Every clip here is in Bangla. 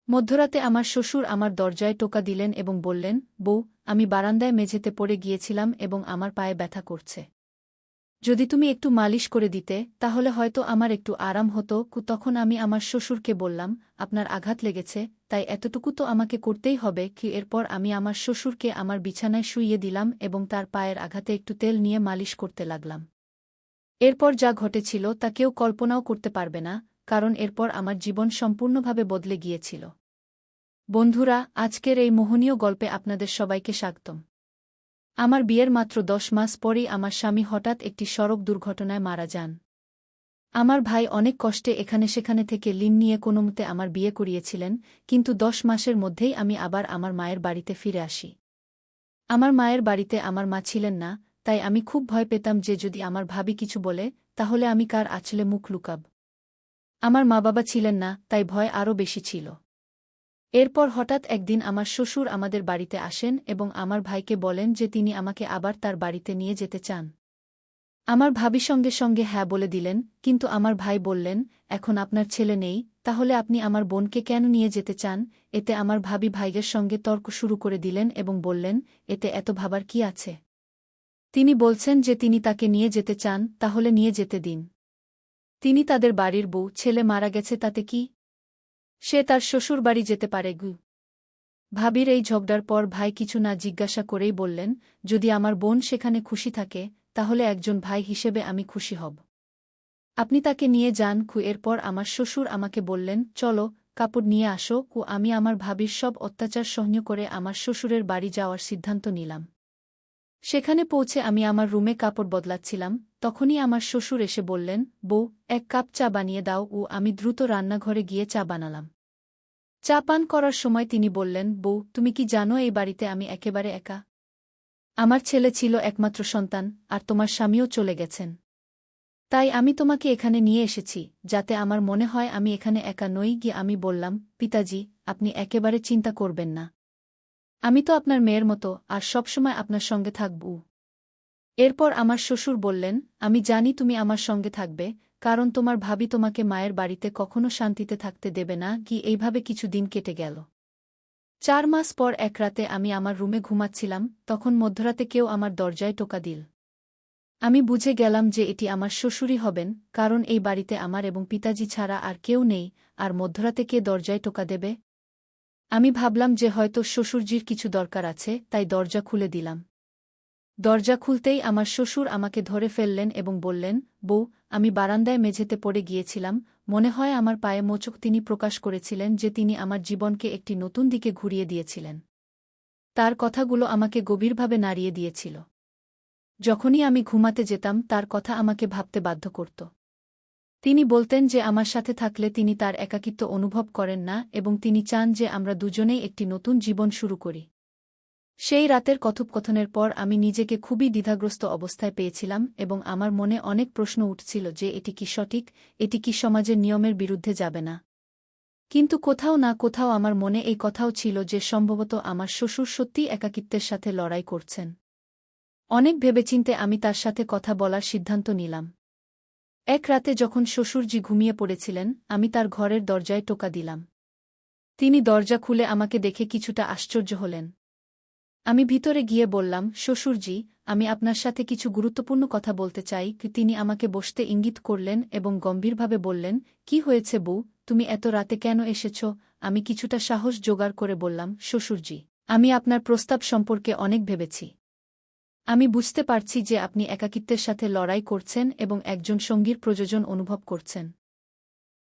মধ্যরাতে আমার শ্বশুর আমার দরজায় টোকা দিলেন এবং বললেন, বউ, আমি বারান্দায় মেঝেতে পড়ে গিয়েছিলাম এবং আমার পায়ে ব্যথা করছে। যদি তুমি একটু মালিশ করে দিতে তাহলে হয়তো আমার একটু আরাম হতো। তখন আমি আমার শ্বশুরকে বললাম, আপনার আঘাত লেগেছে, তাই এতটুকু তো আমাকে করতেই হবে কি। এরপর আমি আমার শ্বশুরকে আমার বিছানায় শুইয়ে দিলাম এবং তার পায়ের আঘাতে একটু তেল নিয়ে মালিশ করতে লাগলাম। এরপর যা ঘটেছিল তা কেউ কল্পনাও করতে পারবে না, কারণ এরপর আমার জীবন সম্পূর্ণভাবে বদলে গিয়েছিল। বন্ধুরা, আজকের এই মোহনীয় গল্পে আপনাদের সবাইকে স্বাগতম। আমার বিয়ের মাত্র 10 মাস পরই আমার স্বামী হঠাৎ একটি সড়ক দুর্ঘটনায় মারা যান। আমার ভাই অনেক কষ্টে এখানে সেখানে থেকে ঋণ নিয়ে কোনোমতে আমার বিয়ে করিয়েছিলেন, কিন্তু 10 মাসের মধ্যেই আমি আবার আমার মায়ের বাড়িতে ফিরে আসি। আমার মায়ের বাড়িতে আমার মা ছিলেন না, তাই আমি খুব ভয় পেতাম যে যদি আমার ভাবি কিছু বলে তাহলে আমি কার আঁচলে মুখ লুকাব। আমার মা বাবা ছিলেন না, তাই ভয় আরও বেশি ছিল। এরপর হঠাৎ একদিন আমার শ্বশুর আমাদের বাড়িতে আসেন এবং আমার ভাইকে বলেন যে তিনি আমাকে আবার তার বাড়িতে নিয়ে যেতে চান। আমার ভাবি সঙ্গে সঙ্গে হ্যাঁ বলে দিলেন, কিন্তু আমার ভাই বললেন, এখন আপনার ছেলে নেই, তাহলে আপনি আমার বোনকে কেন নিয়ে যেতে চান? এতে আমার ভাবি ভাইয়ের সঙ্গে তর্ক শুরু করে দিলেন এবং বললেন, এতে এত ভাবার কি আছে? তিনি বলছেন যে তিনি তাকে নিয়ে যেতে চান, তাহলে নিয়ে যেতে দিন। তিনি তাদের বাড়ির বউ, ছেলে মারা গেছে তাতে কি? সে তার শ্বশুর বাড়ি যেতে পারে গু। ভাবির এই ঝগড়ার পর ভাই কিছু না জিজ্ঞাসা করেই বললেন, যদি আমার বোন সেখানে খুশি থাকে তাহলে একজন ভাই হিসেবে আমি খুশি হব। আপনি তাকে নিয়ে যান। এরপর আমার শ্বশুর আমাকে বললেন, চলো, কাপড় নিয়ে আসো। আমি আমার ভাবির সব অত্যাচার সহ্য করে আমার শ্বশুরের বাড়ি যাওয়ার সিদ্ধান্ত নিলাম। সেখানে পৌঁছে আমি আমার রুমে কাপড় বদলাচ্ছিলাম, তখনই আমার শ্বশুর এসে বললেন, বউ, 1 কাপ চা বানিয়ে দাও। আমি দ্রুত রান্নাঘরে গিয়ে চা বানালাম। চা পান করার সময় তিনি বললেন, বউ, তুমি কি জানো এই বাড়িতে আমি একেবারে একা? আমার ছেলে ছিল একমাত্র সন্তান, আর তোমার স্বামীও চলে গেছেন। তাই আমি তোমাকে এখানে নিয়ে এসেছি, যাতে আমার মনে হয় আমি এখানে একা নই। গিয়ে আমি বললাম, পিতাজি, আপনি একেবারে চিন্তা করবেন না। আমি তো আপনার মেয়ের মতো, আর সবসময় আপনার সঙ্গে থাকব। এরপর আমার শ্বশুর বললেন, আমি জানি তুমি আমার সঙ্গে থাকবে, কারণ তোমার ভাবি তোমাকে মায়ের বাড়িতে কখনো শান্তিতে থাকতে দেবে না। এইভাবে কিছু দিন কেটে গেল। 4 মাস পর এক রাতে আমি আমার রুমে ঘুমাচ্ছিলাম, তখন মধ্যরাতে কেউ আমার দরজায় টোকা দিল। আমি বুঝে গেলাম যে এটি আমার শ্বশুরই হবেন, কারণ এই বাড়িতে আমার এবং পিতাজি ছাড়া আর কেউ নেই, আর মধ্যরাতে কে দরজায় টোকা দেবে? আমি ভাবলাম যে হয়তো শ্বশুরজির কিছু দরকার আছে, তাই দরজা খুলে দিলাম। দরজা খুলতেই আমার শ্বশুর আমাকে ধরে ফেললেন এবং বললেন, বউ, আমি বারান্দায় মেঝেতে পড়ে গিয়েছিলাম, মনে হয় আমার পায়ে মোচক। তিনি প্রকাশ করেছিলেন যে তিনি আমার জীবনকে একটি নতুন দিকে ঘুরিয়ে দিয়েছিলেন। তার কথাগুলো আমাকে গভীরভাবে নাড়িয়ে দিয়েছিল। যখনই আমি ঘুমাতে যেতাম তার কথা আমাকে ভাবতে বাধ্য করত। তিনি বলতেন যে আমার সাথে থাকলে তিনি তার একাকিত্ব অনুভব করেন না এবং তিনি চান যে আমরা দুজনেই একটি নতুন জীবন শুরু করি। সেই রাতের কথোপকথনের পর আমি নিজেকে খুবই দ্বিধাগ্রস্ত অবস্থায় পেয়েছিলাম এবং আমার মনে অনেক প্রশ্ন উঠছিল যে এটি কি সঠিক, এটি কি সমাজের নিয়মের বিরুদ্ধে যাবে না। কিন্তু কোথাও না কোথাও আমার মনে এই কথাও ছিল যে সম্ভবত আমার শ্বশুর সত্যিই একাকিত্বের সাথে লড়াই করছেন। অনেক ভেবেচিন্তে আমি তার সাথে কথা বলার সিদ্ধান্ত নিলাম। এক রাতে যখন শ্বশুরজি ঘুমিয়ে পড়েছিলেন, আমি তার ঘরের দরজায় টোকা দিলাম। তিনি দরজা খুলে আমাকে দেখে কিছুটা আশ্চর্য হলেন। আমি ভিতরে গিয়ে বললাম, শ্বশুরজি, আমি আপনার সাথে কিছু গুরুত্বপূর্ণ কথা বলতে চাই। তিনি আমাকে বসতে ইঙ্গিত করলেন এবং গম্ভীরভাবে বললেন, কি হয়েছে বউ, তুমি এত রাতে কেন এসেছ? আমি কিছুটা সাহস জোগাড় করে বললাম, শ্বশুরজি, আমি আপনার প্রস্তাব সম্পর্কে অনেক ভেবেছি। আমি বুঝতে পারছি যে আপনি একাকিত্বের সাথে লড়াই করছেন এবং একজন সঙ্গীর প্রয়োজন অনুভব করছেন।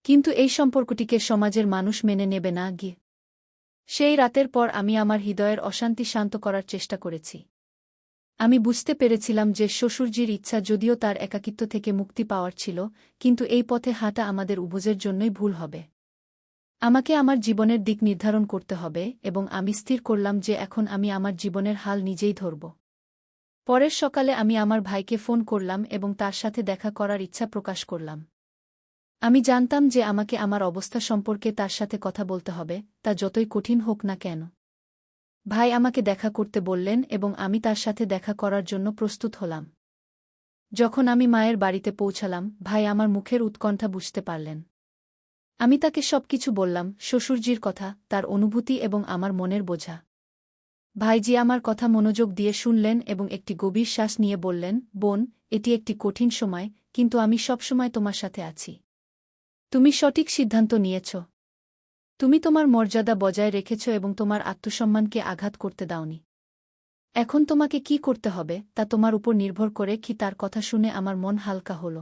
কিন্তু এই সম্পর্কটিকে সমাজের মানুষ মেনে নেবে না। সেই রাতের পর আমি আমার হৃদয়ের অশান্তি শান্ত করার চেষ্টা করেছি। আমি বুঝতে পেরেছিলাম যে শ্বশুরজির ইচ্ছা যদিও তার একাকিত্ব থেকে মুক্তি পাওয়ার ছিল, কিন্তু এই পথে হাঁটা আমাদের উভয়ের জন্যই ভুল হবে। আমাকে আমার জীবনের দিক নির্ধারণ করতে হবে এবং আমি স্থির করলাম যে এখন আমি আমার জীবনের হাল নিজেই ধরব। পরের সকালে আমি আমার ভাইকে ফোন করলাম এবং তার সাথে দেখা করার ইচ্ছা প্রকাশ করলাম। আমি জানতাম যে আমাকে আমার অবস্থা সম্পর্কে তার সাথে কথা বলতে হবে, তা যতই কঠিন হোক না কেন। ভাই আমাকে দেখা করতে বললেন এবং আমি তার সাথে দেখা করার জন্য প্রস্তুত হলাম। যখন আমি মায়ের বাড়িতে পৌঁছালাম, ভাই আমার মুখের উৎকণ্ঠা বুঝতে পারলেন। আমি তাকে সবকিছু বললাম, শ্বশুরজির কথা, তার অনুভূতি এবং আমার মনের বোঝা। ভাইজি আমার কথা মনোযোগ দিয়ে শুনলেন এবং একটি গভীর শ্বাস নিয়ে বললেন, বোন, এটি একটি কঠিন সময়, কিন্তু আমি সবসময় তোমার সাথে আছি। তুমি সঠিক সিদ্ধান্ত নিয়েছ। তুমি তোমার মর্যাদা বজায় রেখেছ এবং তোমার আত্মসম্মানকে আঘাত করতে দাওনি। এখন তোমাকে কি করতে হবে তা তোমার উপর নির্ভর করে। কি তার কথা শুনে আমার মন হালকা হল।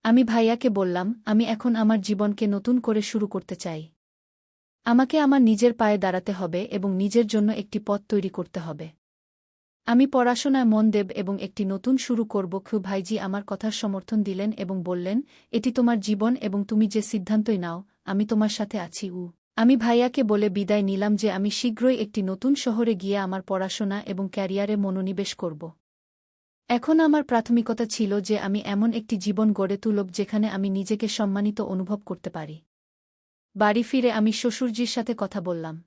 আমি ভাইয়াকে বললাম, আমি এখন আমার জীবনকে নতুন করে শুরু করতে চাই। আমাকে আমার নিজের পায়ে দাঁড়াতে হবে এবং নিজের জন্য একটি পথ তৈরি করতে হবে। আমি পড়াশোনায় মন দেব এবং একটি নতুন শুরু করব। ভাইজি আমার কথার সমর্থন দিলেন এবং বললেন, এটি তোমার জীবন এবং তুমি যে সিদ্ধান্তই নাও, আমি তোমার সাথে আছি। আমি ভাইয়াকে বলে বিদায় নিলাম যে আমি শীঘ্রই একটি নতুন শহরে গিয়ে আমার পড়াশোনা এবং ক্যারিয়ারে মনোনিবেশ করব। এখন আমার প্রাথমিকতা ছিল যে আমি এমন একটি জীবন গড়ে তুলব যেখানে আমি নিজেকে সম্মানিত অনুভব করতে পারি। বাড়ি ফিরে আমি শ্বশুরজির সাথে কথা বললাম।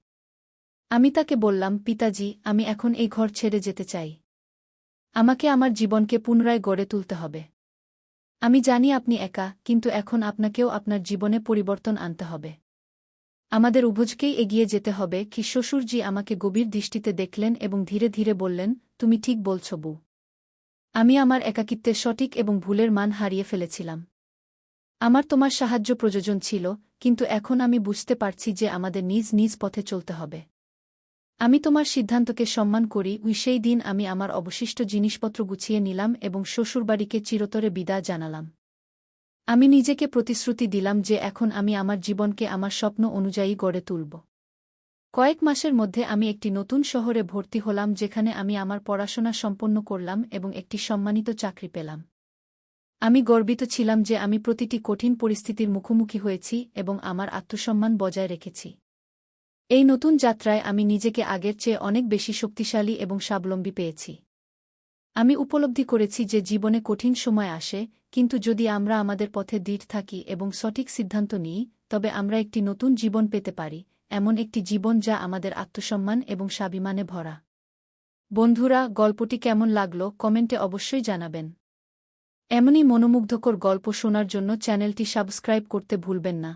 আমি তাকে বললাম, পিতাজি, আমি এখন এই ঘর ছেড়ে যেতে চাই। আমাকে আমার জীবনকে পুনরায় গড়ে তুলতে হবে। আমি জানি আপনি একা, কিন্তু এখন আপনাকেও আপনার জীবনে পরিবর্তন আনতে হবে। আমাদের উভয়কেই এগিয়ে যেতে হবে। কি শ্বশুরজি আমাকে গভীর দৃষ্টিতে দেখলেন এবং ধীরে ধীরে বললেন, তুমি ঠিক বলছ বউ। আমি আমার একাকিত্বের সঠিক এবং ভুলের মান হারিয়ে ফেলেছিলাম। আমার তোমার সাহায্য প্রয়োজন ছিল, কিন্তু এখন আমি বুঝতে পারছি যে আমাদের নিজ নিজ পথে চলতে হবে। আমি তোমার সিদ্ধান্তকে সম্মান করি। সেই দিন আমি আমার অবশিষ্ট জিনিসপত্র গুছিয়ে নিলাম এবং শ্বশুরবাড়িকে চিরতরে বিদায় জানালাম। আমি নিজেকে প্রতিশ্রুতি দিলাম যে এখন আমি আমার জীবনকে আমার স্বপ্ন অনুযায়ী গড়ে তুলব। কয়েক মাসের মধ্যে আমি একটি নতুন শহরে ভর্তি হলাম যেখানে আমি আমার পড়াশোনা সম্পন্ন করলাম এবং একটি সম্মানিত চাকরি পেলাম। আমি গর্বিত ছিলাম যে আমি প্রতিটি কঠিন পরিস্থিতির মুখোমুখি হয়েছি এবং আমার আত্মসম্মান বজায় রেখেছি। এই নতুন যাত্রায় আমি নিজেকে আগের চেয়ে অনেক বেশি শক্তিশালী এবং স্বাবলম্বী পেয়েছি। আমি উপলব্ধি করেছি যে জীবনে কঠিন সময় আসে, কিন্তু যদি আমরা আমাদের পথে দৃঢ় থাকি এবং সঠিক সিদ্ধান্ত নিই, তবে আমরা একটি নতুন জীবন পেতে পারি, এমন একটি জীবন যা আমাদের আত্মসম্মান এবং স্বাভিমানে ভরা। বন্ধুরা, গল্পটি কেমন লাগলো কমেন্টে অবশ্যই জানাবেন। এমনই মনোমুগ্ধকর গল্প শোনার জন্য চ্যানেলটি সাবস্ক্রাইব করতে ভুলবেন না।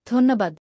ধন্যবাদ।